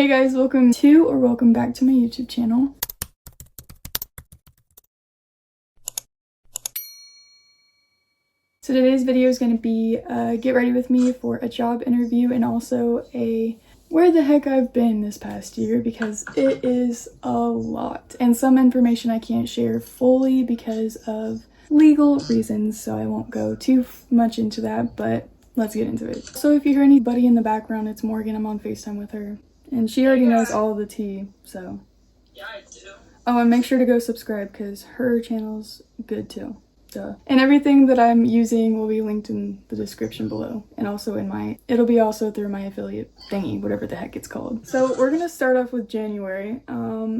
Hey guys, welcome back to my YouTube channel. So today's video is going to be get ready with me for a job interview and also a where the heck I've been this past year, because it is a lot and some information I can't share fully because of legal reasons, so I won't go too much into that, but let's get into it. So if you hear anybody in the background, it's Morgan. I'm on FaceTime with her and she already knows all the tea, so yeah, I do. Oh, and make sure to go subscribe because her channel's good too. Duh. And everything that I'm using will be linked in the description below, and also it'll be also through my affiliate thingy, whatever the heck it's called. So we're gonna start off with January.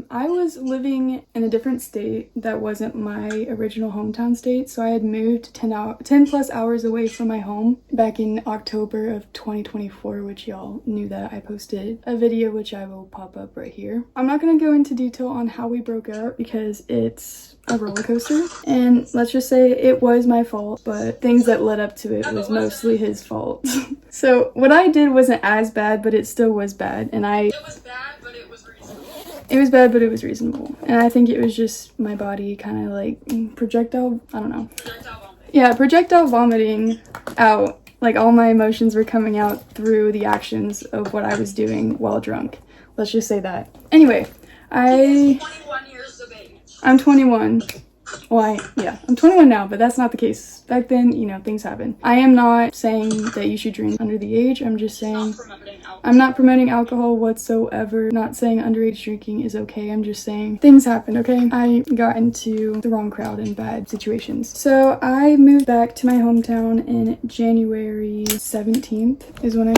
I was living in a different state that wasn't my original hometown state, so I had moved 10 plus hours away from my home back in October of 2024, which y'all knew that I posted a video which I will pop up right here. I'm not gonna go into detail on how we broke up because it's a roller coaster, and let's just say it was my fault, but things that led up to it was mostly his fault. So what I did wasn't as bad, but it still was bad, and It was bad, but it was reasonable. It was bad, but it was reasonable, and I think it was just my body kind of like projectile vomiting out, like all my emotions were coming out through the actions of what I was doing while drunk. Let's just say that. Anyway, He is 21 years of age. I'm 21. Well, I'm 21 now, but that's not the case. Back then, you know, things happen. I am not saying that you should drink under the age. I'm just saying I'm not promoting alcohol whatsoever. Not saying underage drinking is okay. I'm just saying things happen, okay? I got into the wrong crowd and bad situations. So I moved back to my hometown in January 17th is when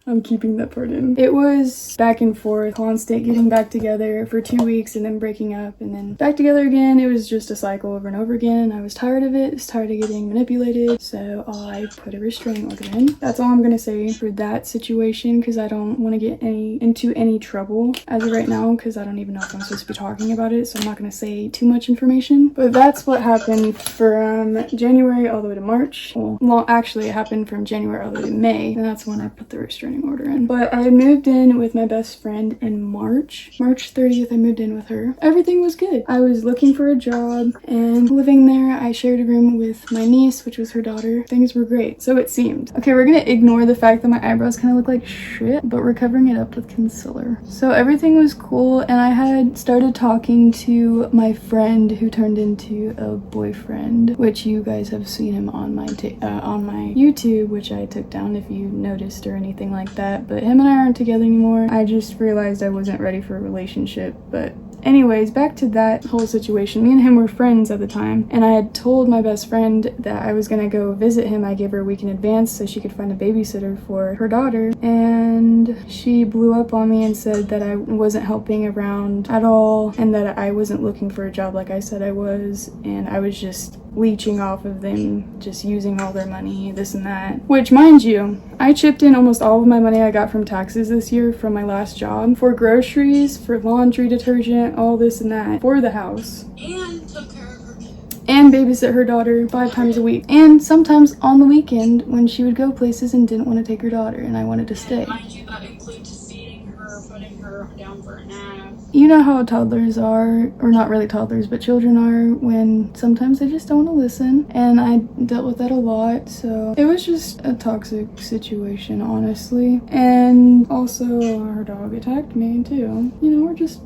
I'm keeping that part in. It was back and forth, constant getting back together for 2 weeks and then breaking up and then back together again. It was just a cycle over and over again. I was tired of it. I was tired of getting manipulated. So I put a restraining order in. That's all I'm gonna say for that situation, because I don't want to get into any trouble as of right now, because I don't even know if I'm supposed to be talking about it. So I'm not gonna say too much information. But that's what happened from January all the way to March. Well, actually it happened from January all the way to May, and that's when I put the restraining order in. But I moved in with my best friend in March 30th. I moved in with her. Everything was good. I was looking for a job and living there. I shared a room with my niece, which was her daughter. Things were great, so it seemed. Okay, we're gonna ignore the fact that my eyebrows kind of look like shit, but we're covering it up with concealer. So everything was cool, and I had started talking to my friend who turned into a boyfriend, which you guys have seen him on my YouTube, which I took down if you noticed or anything like that, but him and I aren't together anymore. I just realized I wasn't ready for a relationship. But anyways, back to that whole situation. Me and him were friends at the time, and I had told my best friend that I was gonna go visit him. I gave her a week in advance so she could find a babysitter for her daughter, and she blew up on me and said that I wasn't helping around at all and that I wasn't looking for a job like I said I was, and I was just leeching off of them, just using all their money, this and that. Which, mind you, I chipped in almost all of my money I got from taxes this year from my last job for groceries, for laundry detergent, all this and that, for the house. And took care of her kid. And babysit her daughter 5 times a week. And sometimes on the weekend when she would go places and didn't want to take her daughter and I wanted to stay. And mind you, that includes feeding her, putting her down for a nap. You know how toddlers are, or not really toddlers, but children are, when sometimes they just don't want to listen. And I dealt with that a lot, so it was just a toxic situation, honestly. And also, her dog attacked me too. You know, we're just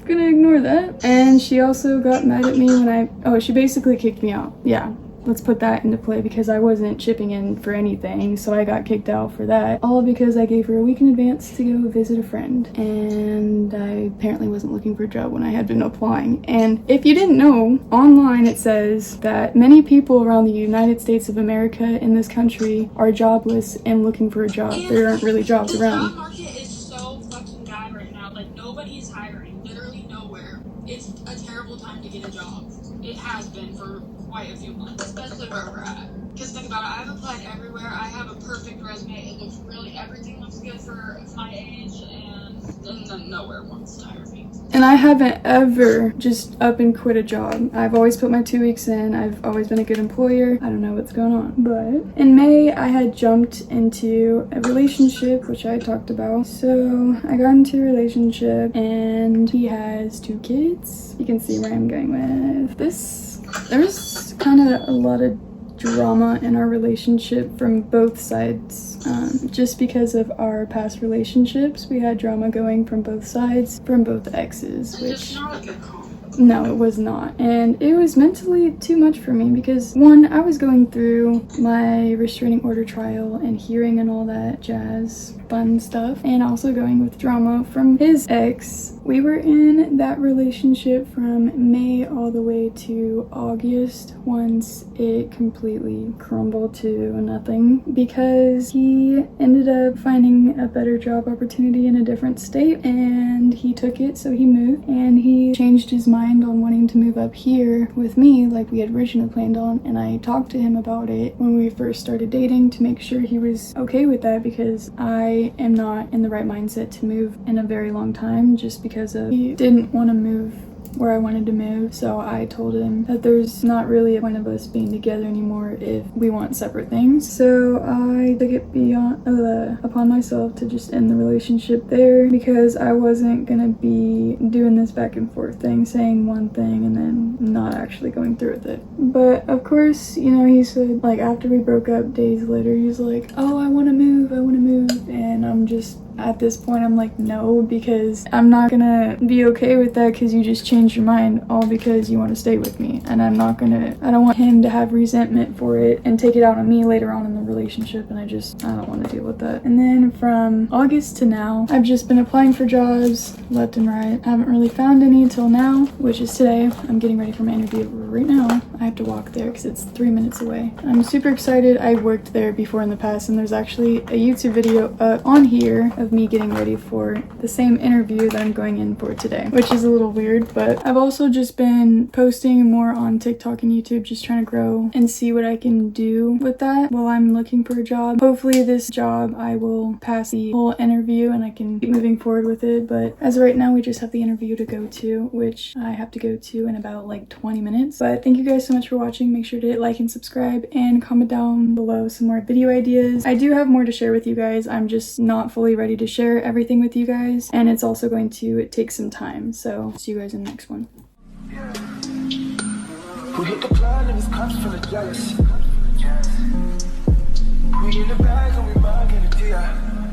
gonna ignore that. And she also got mad at me when she basically kicked me out. Yeah. Let's put that into play, because I wasn't chipping in for anything, so I got kicked out for that. All because I gave her a week in advance to go visit a friend, and I apparently wasn't looking for a job when I had been applying. And if you didn't know, online it says that many people around the United States of America in this country are jobless and looking for a job. There aren't really jobs around. The job market is so fucking bad right now. Like, nobody's hiring, literally nowhere. It's a terrible time to get a job. It has been for quite a few months, especially where we're at. Because think about it, I've applied everywhere. I have a perfect resume. It looks everything looks good for my age, and and then nowhere wants to hire me. And I haven't ever just up and quit a job. I've always put my 2 weeks in. I've always been a good employer. I don't know what's going on. But in May, I had jumped into a relationship, which I talked about. So I got into a relationship and he has 2 kids. You can see where I'm going with this. There's kind of a lot of drama in our relationship from both sides. Just because of our past relationships, we had drama going from both sides, from both exes, which Not a good call. no, it was not. And it was mentally too much for me because, one, I was going through my restraining order trial and hearing and all that jazz, fun stuff, and also going with drama from his ex. We were in that relationship from May all the way to August once it completely crumbled to nothing because he ended up finding a better job opportunity in a different state and he took it, so he moved and he changed his mind on wanting to move up here with me like we had originally planned on. And I talked to him about it when we first started dating to make sure he was okay with that because I am not in the right mindset to move in a very long time just because he didn't want to move where I wanted to move. So I told him that there's not really a point of us being together anymore if we want separate things. So I took it upon myself to just end the relationship there because I wasn't gonna be doing this back and forth thing, saying one thing and then not actually going through with it. But of course, you know, he said, like, after we broke up days later, he's like, oh, I want to move. And I'm just, at this point, I'm like, no, because I'm not gonna be okay with that because you just changed your mind all because you want to stay with me. And I don't want him to have resentment for it and take it out on me later on in the relationship. And I don't want to deal with that. And then from August to now, I've just been applying for jobs left and right. I haven't really found any until now, which is today. I'm getting ready for my interview right now. I have to walk there because it's 3 minutes away. I'm super excited. I worked there before in the past, and there's actually a YouTube video on here of me getting ready for the same interview that I'm going in for today, which is a little weird. But I've also just been posting more on TikTok and YouTube, just trying to grow and see what I can do with that while I'm looking for a job. Hopefully this job I will pass the whole interview and I can keep moving forward with it. But as of right now, we just have the interview to go to, which I have to go to in about like 20 minutes. But thank you guys so much for watching. Make sure to hit like and subscribe and comment down below some more video ideas. I do have more to share with you guys. I'm just not fully ready to share everything with you guys, and it's also going to take some time. So see you guys in the next one. We hit the plan and his cups full of jealous. We in the bag and we might get a deal.